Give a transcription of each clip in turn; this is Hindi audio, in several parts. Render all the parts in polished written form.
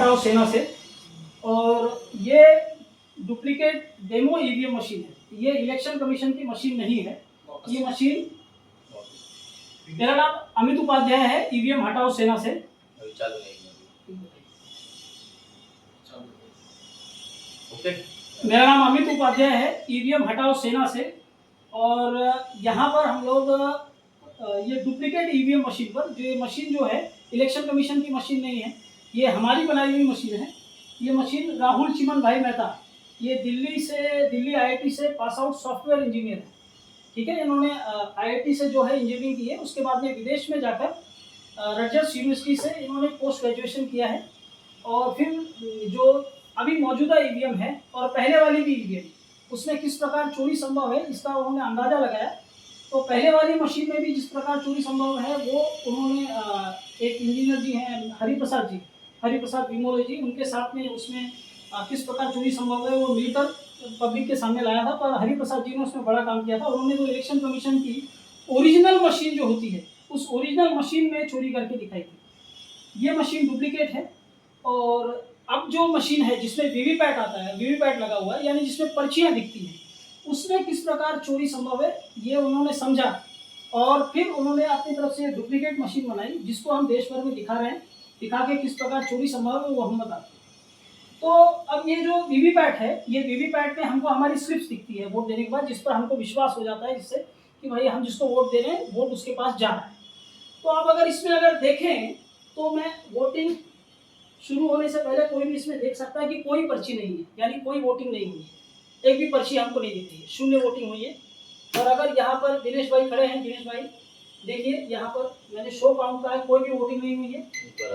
हटाओ सेना से। और ये डुप्लीकेट डेमो ईवीएम मशीन है, ये इलेक्शन कमीशन की मशीन नहीं है। ये मशीन, मेरा नाम अमित उपाध्याय है, ईवीएम हटाओ सेना से। मेरा नाम अमित उपाध्याय है, ईवीएम हटाओ सेना से। और यहाँ पर हम लोग ये डुप्लीकेट ईवीएम मशीन पर, जो ये मशीन जो है इलेक्शन कमीशन की मशीन नहीं है, ये हमारी बनाई हुई मशीन है। ये मशीन राहुल चिमन भाई मेहता, ये दिल्ली आईआईटी से पास आउट सॉफ्टवेयर इंजीनियर है, ठीक है। इन्होंने आईआईटी से जो है इंजीनियरिंग की है, उसके बाद में विदेश में जाकर रजर्स यूनिवर्सिटी से इन्होंने पोस्ट ग्रेजुएशन किया है। और फिर जो अभी मौजूदा ईवीएम है और पहले वाली भी ईवीएम, उसमें किस प्रकार चोरी संभव है इसका उन्होंने अंदाज़ा लगाया। तो पहले वाली मशीन में भी जिस प्रकार चोरी संभव है, वो उन्होंने एक इंजीनियर जी हैं हरिप्रसाद विमोले जी, उनके साथ में उसमें किस प्रकार चोरी संभव है वो मिलकर पब्लिक के सामने लाया था। पर हरिप्रसाद जी ने उसमें बड़ा काम किया था। उन्होंने जो इलेक्शन कमीशन की ओरिजिनल मशीन जो होती है, उस ओरिजिनल मशीन में चोरी करके दिखाई थी। ये मशीन डुप्लीकेट है। और अब जो मशीन है जिसमें वीवीपैट आता है, वीवीपैट लगा हुआ है, यानी जिसमें पर्चियाँ दिखती हैं, उसमें किस प्रकार चोरी संभव है ये उन्होंने समझा। और फिर उन्होंने अपनी तरफ से डुप्लीकेट मशीन बनाई, जिसको हम देश भर में दिखा रहे हैं। दिखा के किस प्रकार चोरी संभव है वो हम बताते हैं। तो अब ये जो वीवीपैट है, ये वीवीपैट में हमको हमारी स्लिप्स दिखती है वोट देने के बाद, जिस पर हमको विश्वास हो जाता है, जिससे कि भाई हम जिसको वोट दे रहे हैं वोट उसके पास जा रहा है। तो आप अगर इसमें अगर देखें तो मैं वोटिंग शुरू होने से पहले कोई भी इसमें देख सकता है कि कोई पर्ची नहीं है, यानी कोई वोटिंग नहीं हुई है, एक भी पर्ची हमको नहीं दिख रही है, शून्य वोटिंग हुई है। और अगर यहाँ पर दिनेश भाई खड़े हैं, दिनेश भाई देखिए यहाँ पर मैंने शो काउंट का है, कोई भी वोटिंग नहीं हुई है,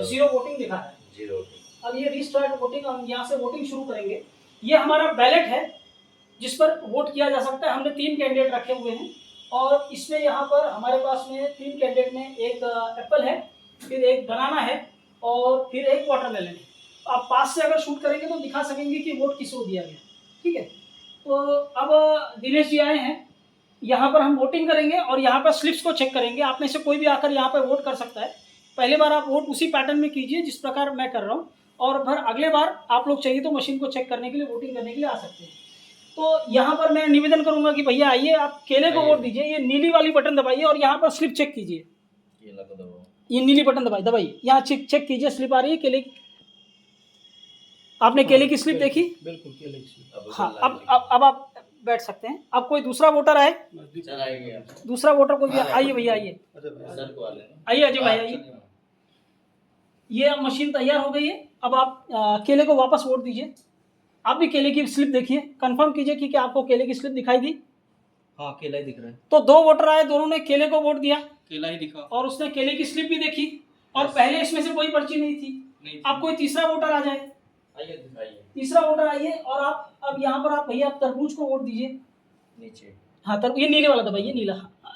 0 वोटिंग दिखा है, 0। अब ये रीस्टार्ट वोटिंग, हम यहाँ से वोटिंग शुरू करेंगे। ये हमारा बैलेट है जिस पर वोट किया जा सकता है। हमने 3 कैंडिडेट रखे हुए हैं और इसमें यहाँ पर हमारे पास में 3 कैंडिडेट में एक एप्पल है, फिर एक बनाना है और फिर एक वाटरमेलन है। आप पास से अगर शूट करेंगे तो दिखा सकेंगे कि वोट किसको दिया गया, ठीक है। तो अब दिनेश जी आए हैं, यहाँ पर हम वोटिंग करेंगे और यहाँ पर स्लिप्स को चेक करेंगे। आप में से कोई भी आकर यहाँ पर वोट कर सकता है। पहले बार आप वोट उसी पैटर्न में कीजिए जिस प्रकार मैं कर रहा हूँ, और फिर अगले बार आप लोग चाहिए तो मशीन को चेक करने के लिए, वोटिंग करने के लिए आ सकते हैं। तो यहाँ पर मैं निवेदन करूंगा कि भैया आइए, आप केले को वोट दीजिए। ये नीली वाली बटन दबाइए और यहाँ पर स्लिप चेक कीजिए। ये नीली बटन दबाइए, यहाँ चेक कीजिए, स्लिप आ रही है केले की। आपने केले की स्लिप देखी? बिल्कुल केले की स्लिप। हाँ, अब आप बैठ सकते हैं। अब कोई दूसरा वोटर आए, दूसरा वोटर कोई भी आइए भैया, आइए आइए अजय भाई आइए। ये अब मशीन तैयार हो गई है। अब आप केले को वापस वोट दीजिए। आप भी केले की स्लिप देखिए, कंफर्म कीजिए कि क्या आपको केले की स्लिप दिखाई दी? हाँ, केला ही दिख रहा है। तो 2 वोटर आए, दोनों ने केले को वोट दिया, केला ही दिखा, और उसने केले की स्लिप भी देखी, और पहले इसमें से कोई पर्ची नहीं थी। अब कोई तीसरा वोटर आ जाए, आइए दिखाइए। तीसरा वोटर आइए, और आप अब यहाँ पर आप भैया तरबूज को वोट दीजिए नीचे। हाँ, ये नीले वाला दबाइए, नीला।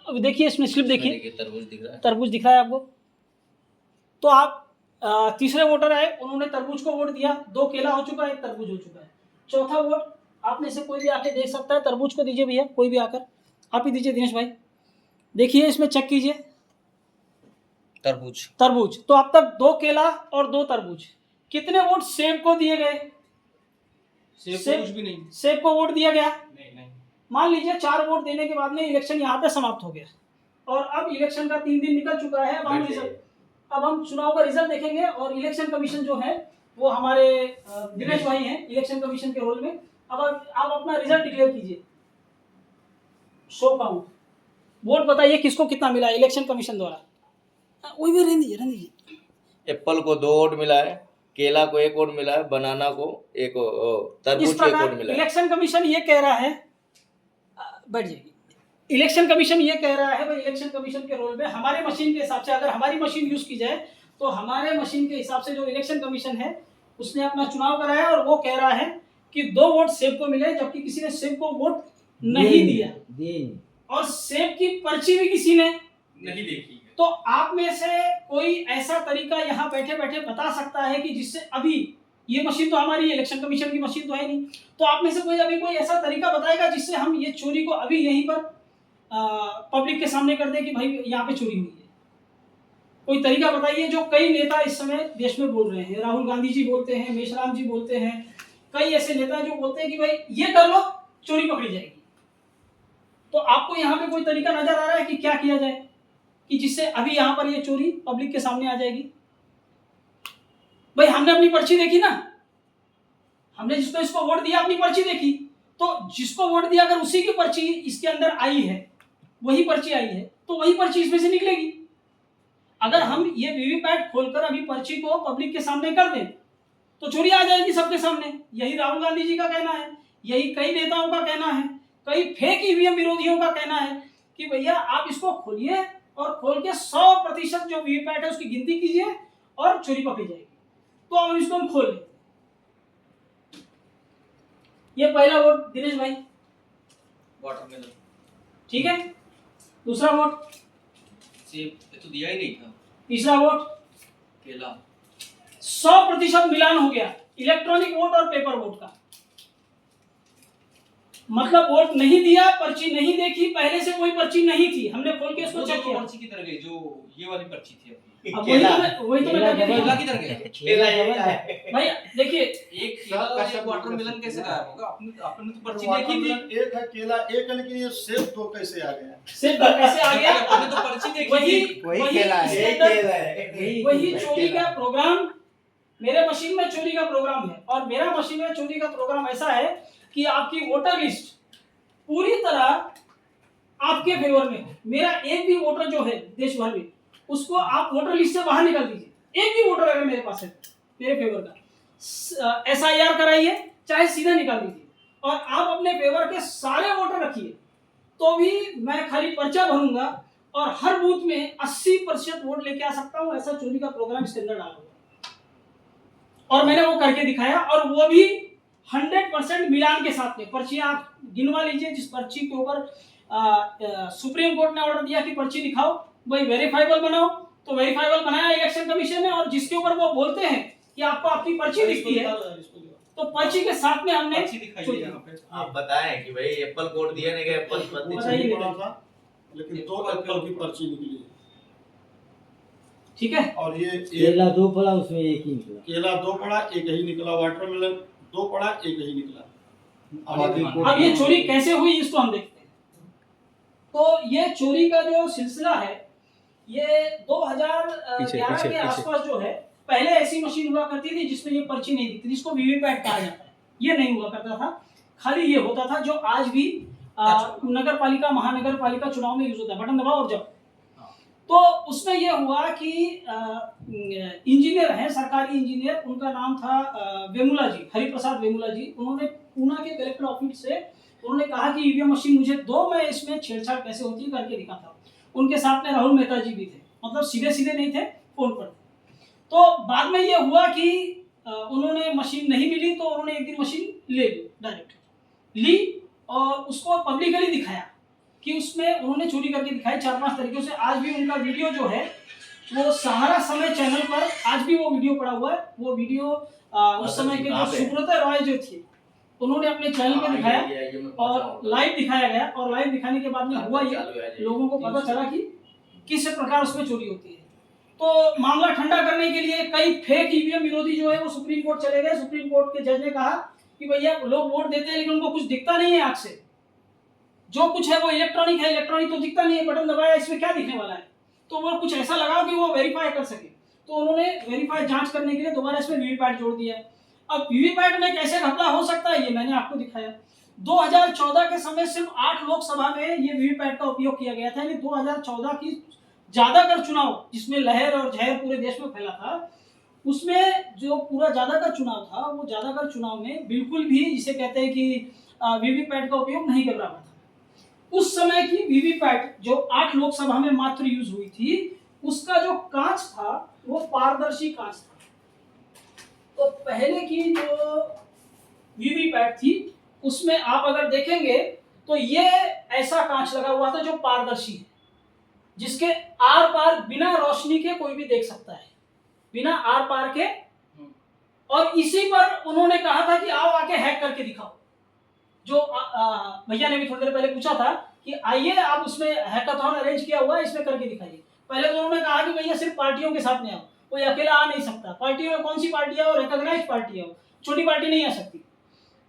अब देखिए इसमें स्लिप देखिए, तरबूज दिख रहा है, तरबूज दिख रहा है आपको। तो आप तीसरे वोटर आए, उन्होंने तरबूज को वोट दिया, 2 केला हो चुका है, 1 तरबूज हो चुका है। चौथा वोट आप में से कोई भी आके दे सकता है, तरबूज को दीजिए भैया, कोई भी आकर। आप ही दीजिए दिनेश भाई, देखिए इसमें चेक कीजिए, तरबूज। तो अब तक 2 केला और 2 तरबूज। कितने वोट सेब को दिए गए? सेब भी नहीं, सेब को वोट दिया गया नहीं। मान लीजिए 4 वोट देने के बाद में इलेक्शन यहाँ पे समाप्त हो गया, और अब इलेक्शन का 3 दिन निकल चुका है। अब हम चुनाव का रिजल्ट देखेंगे, और इलेक्शन कमीशन जो है वो हमारे दिनेश भाई हैं इलेक्शन कमीशन के रोल में। अब आप अपना रिजल्ट डिक्लेयर कीजिए, शो काउंट, वोट बताइए किसको कितना मिला इलेक्शन कमीशन द्वारा। वही भी रहने दीजिए। एप्पल को 2 वोट मिला है, केला को 1 वोट मिला है, बनाना को 1, तरबूज को 1 वोट मिला है। इलेक्शन कमीशन ये कह रहा है, बैठ जाइए। इलेक्शन कमीशन ये कह रहा है भाई, इलेक्शन कमीशन के रोल में हमारे मशीन के हिसाब से, अगर हमारी मशीन यूज की जाए तो हमारे मशीन के हिसाब से जो इलेक्शन कमीशन है उसने अपना चुनाव कराया, और वो कह रहा है कि 2 वोट सेब को मिले, जबकि किसी ने सेब को वोट नहीं दिया, और सेब की पर्ची भी किसी ने नहीं देखी। तो आप में से कोई ऐसा तरीका यहाँ बैठे बैठे बता सकता है कि जिससे, अभी ये मशीन तो हमारी इलेक्शन कमीशन की मशीन तो है नहीं, तो आप में से कोई अभी कोई ऐसा तरीका बताएगा जिससे हम ये चोरी को अभी यहीं पर पब्लिक के सामने कर दे कि भाई यहाँ पे चोरी हुई है? कोई तरीका बताइए जो कई नेता इस समय देश में बोल रहे हैं। राहुल गांधी जी बोलते हैं, मेश्राम जी बोलते हैं, कई ऐसे नेता जो बोलते हैं कि भाई ये कर लो, चोरी पकड़ी जाएगी। तो आपको यहाँ पे कोई तरीका नजर आ रहा है कि क्या किया जाए कि जिससे अभी यहाँ पर ये चोरी पब्लिक के सामने आ जाएगी? भाई हमने अपनी पर्ची देखी ना, हमने जिसको इसको वोट दिया अपनी पर्ची देखी, तो जिसको वोट दिया अगर उसी की पर्ची इसके अंदर आई है, वही पर्ची आई है, तो वही पर्ची इसमें से निकलेगी। अगर हम ये वीवीपैट खोलकर अभी पर्ची को पब्लिक के सामने कर दें तो चोरी आ जाएगी सबके सामने। यही राहुल गांधी जी का कहना है, यही कई नेताओं का कहना है, कई फेक ईवीएम विरोधियों का कहना है कि भैया आप इसको खोलिए और खोल के 100% जो वीवीपैट है उसकी गिनती कीजिए और चोरी पकड़ी जाएगी। तो हम इसको खोल लें। ये पहला वोट दिनेश भाई, वाटरमेलन। ठीक है। दूसरा वोट सेब, ये तो दिया ही नहीं था। तीसरा वोट केला। 100% मिलान हो गया इलेक्ट्रॉनिक वोट और पेपर वोट का। मतलब वोट नहीं दिया, पर्ची नहीं देखी, पहले से कोई पर्ची नहीं थी, हमने खोल के इसको चेक किया। पर्ची किधर गई? जो ये वाली पर्ची थी अपनी। अब वही तो मैं कहने केला लगा। किधर गया? भाई देखिए, एक केला और एक वाटरमेलन कैसे गायब होगा? आपने तो पर्ची देखी थी। एक है केला, एक है, लेकिन ये सेब दो कैसे आ गया? सिर्फ कैसे आ गया? आपने तो पर्ची देखी थी। वही केला है, वही चोरी का प्रोग्राम मेरे मशीन में चोरी का प्रोग्राम है। और मेरा मशीन में चोरी का प्रोग्राम ऐसा है कि आपकी वोटर लिस्ट पूरी तरह आपके फेवर में हो। मेरा एक भी वोटर जो है देश भर में, उसको आप वोटर लिस्ट से बाहर निकाल दीजिए। एक भी वोटर अगर मेरे पास है मेरे फेवर का, SIR कराइए, चाहे सीधे निकाल दीजिए, और आप अपने फेवर के सारे वोटर रखिए, तो भी मैं खाली पर्चा भरूंगा और हर बूथ में 80% वोट लेके आ सकता हूं। ऐसा चोरी का प्रोग्राम इसके अंदर डाला हुआ, और मैंने वो करके दिखाया, और वो भी 100% मिलान के साथ में। पर्ची आप गिनवा लीजिए, जिस पर्ची के ऊपर सुप्रीम कोर्ट ने ऑर्डर दिया कि पर्ची दिखाओ, भाई वेरीफाइबल बनाओ, तो वेरीफाइबल बनाया इलेक्शन कमीशन ने। और जिसके ऊपर वो बोलते हैं कि आपको आपकी पर्ची दिखती है, तो पर्ची के साथ में हमने पर्ची दिखाई यहाँ पे। आप बताएं कि भाई एप्पल कोड दिया नहीं गया, एप्पल बताइए। पड़ा था, लेकिन 2 एप्पल की पर्ची निकली। ठीक है। और ये केला 2 पड़ा, उसमें एक ही निकला। केला 2 पड़ा, एक ही निकला। वाटरमेलन 2 पड़ा, एक ही निकला। अब ये चोरी कैसे हुई इसको हम देखते हैं। तो ये चोरी का जो सिलसिला है, ये 2011 के आसपास जो है, पहले ऐसी मशीन हुआ करती थी जिसमें ये पर्ची नहीं दिखती, जिसको वीवीपैट कहा जाता है। ये नहीं हुआ करता था, खाली ये होता था जो आज भी नगर पालिका, महानगर पालिका चुनाव में यूज होता है, बटन दबाओ और जाओ। तो उसमें यह हुआ कि इंजीनियर हैं, सरकारी इंजीनियर, उनका नाम था वेमुला जी, हरिप्रसाद वेमुला जी। उन्होंने पूना के कलेक्टर ऑफिस से उन्होंने कहा कि ईवीएम मशीन मुझे दो, मैं इसमें छेड़छाड़ कैसे होती है करके दिखाता हूँ। उनके साथ में राहुल मेहता जी भी थे, मतलब सीधे सीधे नहीं थे, फोन पर। तो बाद में ये हुआ कि उन्होंने मशीन नहीं मिली, तो उन्होंने एक दिन मशीन ले ली, डायरेक्ट ली, और उसको पब्लिकली दिखाया कि उसमें उन्होंने चोरी करके दिखाई 4-5 तरीकों से। आज भी उनका वीडियो जो है वो सहारा समय चैनल पर आज भी वो वीडियो पड़ा हुआ है। वो वीडियो उस समय के जो सुब्रता रॉय जो थी, उन्होंने अपने चैनल पर दिखाया और लाइव दिखाया गया। और लाइव दिखाने के बाद में हुआ ये, लोगों को पता चला कि किस प्रकार उसमें चोरी होती है। तो मामला ठंडा करने के लिए कई फेक ईवीएम विरोधी जो है वो सुप्रीम कोर्ट चले गए। सुप्रीम कोर्ट के जज ने कहा कि भैया लोग वोट देते हैं लेकिन उनको कुछ दिखता नहीं है आंख से, जो कुछ है वो इलेक्ट्रॉनिक है, इलेक्ट्रॉनिक तो दिखता नहीं है, बटन दबाया इसमें क्या दिखने वाला है, तो वो कुछ ऐसा लगाओ कि वो वेरीफाई कर सके। तो उन्होंने वेरीफाई जांच करने के लिए दोबारा इसमें वीवीपैट जोड़ दिया। अब वीवीपैट में कैसे घपला हो सकता है ये मैंने आपको दिखाया। 2014 के समय सिर्फ 8 लोकसभा में ये वीवीपैट का उपयोग किया गया था। यानी 2014 की ज्यादातर चुनाव जिसमें लहर और जहर पूरे देश में फैला था, उसमें जो पूरा ज्यादातर चुनाव था, वो ज्यादातर चुनाव में बिल्कुल भी जिसे कहते हैं कि वीवीपैट का उपयोग नहीं कर रहा था। उस समय की वीवीपैट जो 8 लोकसभा में मात्र यूज हुई थी, उसका जो कांच था वो पारदर्शी कांच था। तो पहले की जो वीवीपैट थी उसमें आप अगर देखेंगे तो ये ऐसा कांच लगा हुआ था जो पारदर्शी है, जिसके आर पार बिना रोशनी के कोई भी देख सकता है, बिना आर पार के। और इसी पर उन्होंने कहा था कि आओ आके हैक करके दिखाओ। जो भैया ने भी थोड़ी देर पहले पूछा था कि आइए आप उसमें हैकाथॉन अरेंज किया हुआ है, इसमें करके दिखाइए। पहले तो उन्होंने कहा कि भैया सिर्फ पार्टियों के साथ में आओ, कोई अकेला आ नहीं सकता। पार्टियों में कौन सी पार्टी है और रिकॉग्नाइज पार्टी है, छोटी पार्टी नहीं आ सकती।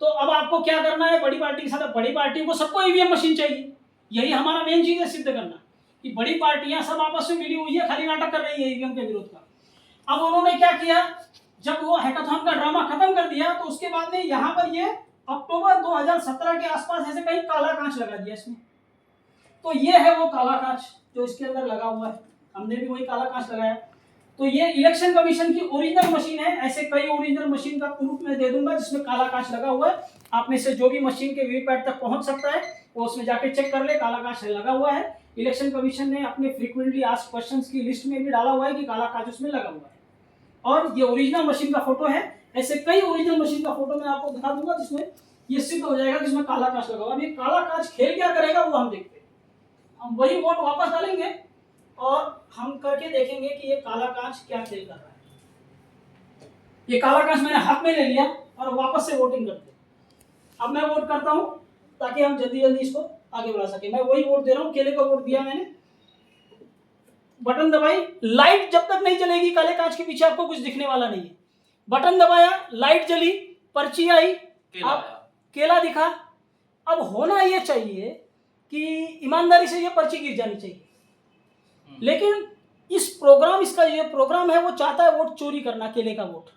तो अब आपको क्या करना है, बड़ी पार्टी के साथ, बड़ी पार्टियों को सबको ईवीएम मशीन चाहिए। यही हमारा मेन चीज है सिद्ध करना कि बड़ी पार्टियां सब आपस में मिली हुई है, खाली नाटक कर रही है ईवीएम के विरोध का। अब उन्होंने क्या किया, जब वो हैकाथॉन का ड्रामा खत्म कर दिया तो उसके बाद में यहाँ पर ये अक्टूबर 2017 के आसपास ऐसे कहीं काला कांच लगा दिया इसमें। तो ये है वो काला कांच जो इसके अंदर लगा हुआ है, हमने भी वही काला कांच लगाया। तो ये इलेक्शन कमीशन की ओरिजिनल मशीन है। ऐसे कई ओरिजिनल मशीन का प्रूफ मैं दे दूंगा जिसमें काला कांच लगा हुआ है। आप में से जो भी मशीन के वीवीपैट तक पहुंच सकता है वो उसमें जाके चेक कर ले, काला कांच लगा हुआ है। इलेक्शन कमीशन ने अपने फ्रीक्वेंटली आस्क्ड क्वेश्चंस की लिस्ट में भी डाला हुआ है कि काला कांच उसमें लगा हुआ है, और ये ओरिजिनल मशीन का फोटो है। ऐसे कई ओरिजिनल मशीन का फोटो मैं आपको दिखा दूंगा जिसमें ये सिद्ध हो जाएगा कि इसमें काला कांच लगा हुआ है। अब ये काला कांच खेल क्या करेगा वो हम देखते हैं। हम वही वोट वापस डालेंगे और हम करके देखेंगे कि ये काला कांच क्या खेल कर रहा है। ये काला कांच मैंने हाथ में ले लिया और वापस से वोटिंग करते हैं। अब मैं वोट करता हूं ताकि हम जल्दी जल्दी इसको आगे बढ़ा सके। मैं वही वोट दे रहा हूं, केले का वोट दिया मैंने, बटन दबाई, लाइट जब तक नहीं चलेगी काले कांच के पीछे आपको कुछ दिखने वाला नहीं है। बटन दबाया, लाइट जली, पर्ची आई, केला दिखा। अब होना यह चाहिए कि ईमानदारी से ये पर्ची गिर जानी चाहिए, लेकिन इस प्रोग्राम, इसका ये प्रोग्राम है वो चाहता है वोट चोरी करना, केले का वोट।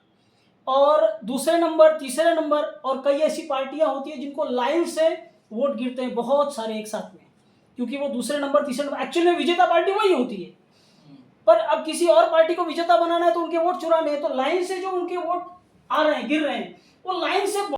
और दूसरे नंबर, तीसरे नंबर, और कई ऐसी पार्टियां होती है जिनको लाइन से वोट गिरते हैं बहुत सारे एक साथ में, क्योंकि वो दूसरे नंबर, तीसरे नंबर, एक्चुअली में विजेता पार्टी वही होती है, पर अब किसी और पार्टी को विजेता बनाना है तो उनके वोट चुराने हैं। तो लाइन से जो उनके वोट आ रहे हैं, गिर रहे हैं, वो लाइन से